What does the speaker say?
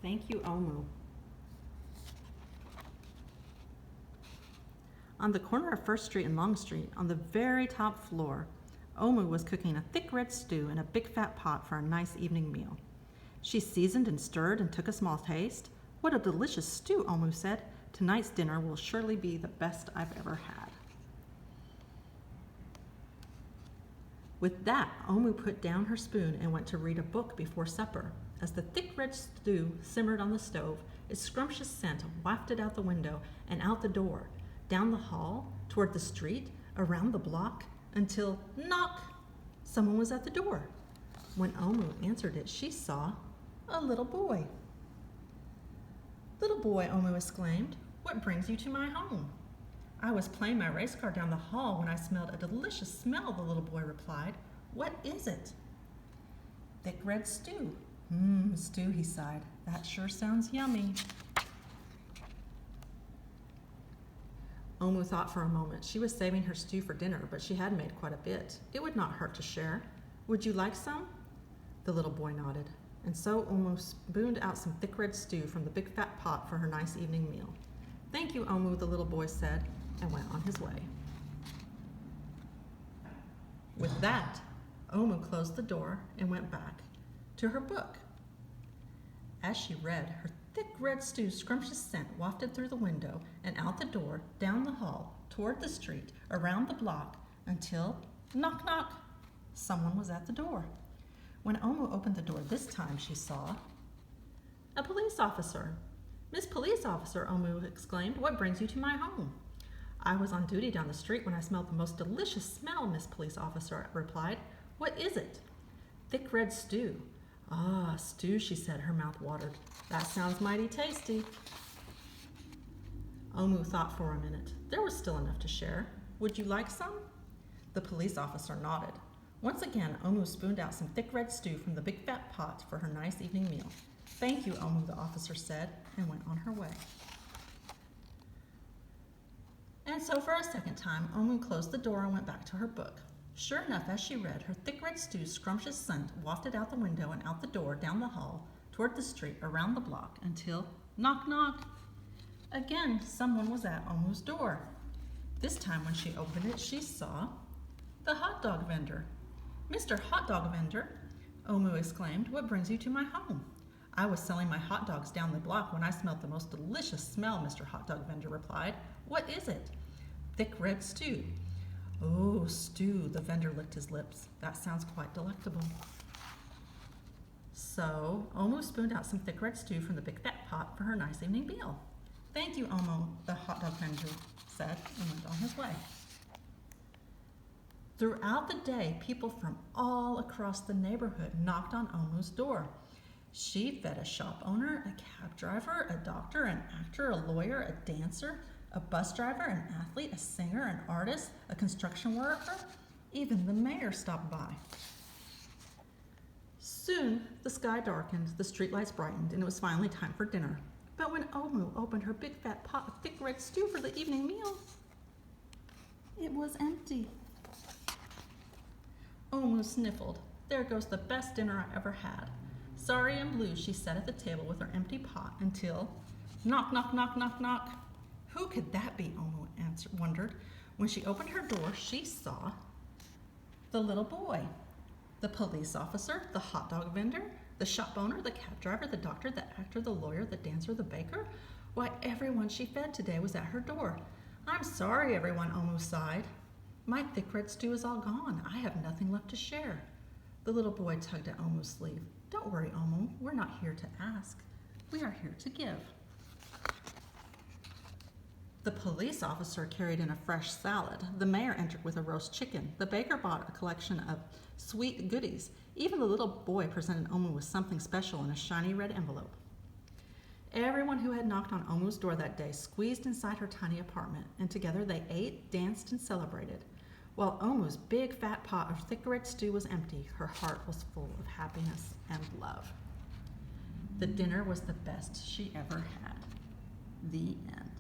Thank You Omu. On the corner of First Street and Long Street, on the very top floor, Omu was cooking a thick red stew in a big fat pot for a nice evening meal. She seasoned and stirred and took a small taste. "What a delicious stew," Omu said. "Tonight's dinner will surely be the best I've ever had." With that, Omu put down her spoon and went to read a book before supper. As the thick red stew simmered on the stove, its scrumptious scent wafted out the window and out the door, down the hall, toward the street, around the block, until, knock! Someone was at the door. When Omu answered it, she saw a little boy. "Little boy," Omu exclaimed, "what brings you to my home?" "I was playing my race car down the hall when I smelled a delicious smell," the little boy replied. "What is it?" "Thick red stew." Stew," he sighed. "That sure sounds yummy." Omu thought for a moment. She was saving her stew for dinner, but she had made quite a bit. It would not hurt to share. "Would you like some?" The little boy nodded, and so Omu spooned out some thick red stew from the big fat pot for her nice evening meal. "Thank you, Omu," the little boy said, and went on his way. With that, Omu closed the door and went back to her book. As she read, her thick red stew's scrumptious scent wafted through the window and out the door, down the hall, toward the street, around the block, until, knock, knock, someone was at the door. When Omu opened the door this time, she saw a police officer. "Miss Police Officer," Omu exclaimed, "what brings you to my home?" "I was on duty down the street when I smelled the most delicious smell," Miss Police Officer replied. "What is it?" "Thick red stew." "Ah, stew," she said, her mouth watered. "That sounds mighty tasty." Omu thought for a minute. There was still enough to share. "Would you like some?" The police officer nodded. Once again, Omu spooned out some thick red stew from the big fat pot for her nice evening meal. "Thank you, Omu," the officer said, and went on her way. And so for a second time, Omu closed the door and went back to her book. Sure enough, as she read, her thick red stew's scrumptious scent wafted out the window and out the door, down the hall, toward the street, around the block, until, knock, knock! Again, someone was at Omu's door. This time when she opened it, she saw the hot dog vendor. "Mr. Hot Dog Vendor," Omu exclaimed, "what brings you to my home?" "I was selling my hot dogs down the block when I smelled the most delicious smell," Mr. Hot Dog Vendor replied. "What is it?" "Thick red stew." "Oh, stew," the vendor licked his lips. "That sounds quite delectable." So Omu spooned out some thick red stew from the big fat pot for her nice evening meal. "Thank you, Omu," the hot dog vendor said, and went on his way. Throughout the day, people from all across the neighborhood knocked on Omu's door. She fed a shop owner, a cab driver, a doctor, an actor, a lawyer, a dancer, a bus driver, an athlete, a singer, an artist, a construction worker. Even the mayor stopped by. Soon the sky darkened, the streetlights brightened, and it was finally time for dinner. But when Omu opened her big fat pot of thick red stew for the evening meal, it was empty. Omu sniffled. "There goes the best dinner I ever had." Sorry and blue, she sat at the table with her empty pot until, knock, knock, knock, knock, knock. Who could that be, Omu wondered. When she opened her door, she saw the little boy, the police officer, the hot dog vendor, the shop owner, the cab driver, the doctor, the actor, the lawyer, the dancer, the baker. Why, everyone she fed today was at her door. "I'm sorry, everyone," Omu sighed. "My thick red stew is all gone. I have nothing left to share." The little boy tugged at Omu's sleeve. "Don't worry, Omu. We're not here to ask. We are here to give." The police officer carried in a fresh salad. The mayor entered with a roast chicken. The baker bought a collection of sweet goodies. Even the little boy presented Omu with something special in a shiny red envelope. Everyone who had knocked on Omu's door that day squeezed inside her tiny apartment, and together they ate, danced, and celebrated. While Omu's big fat pot of thick red stew was empty, her heart was full of happiness and love. The dinner was the best she ever had. The end.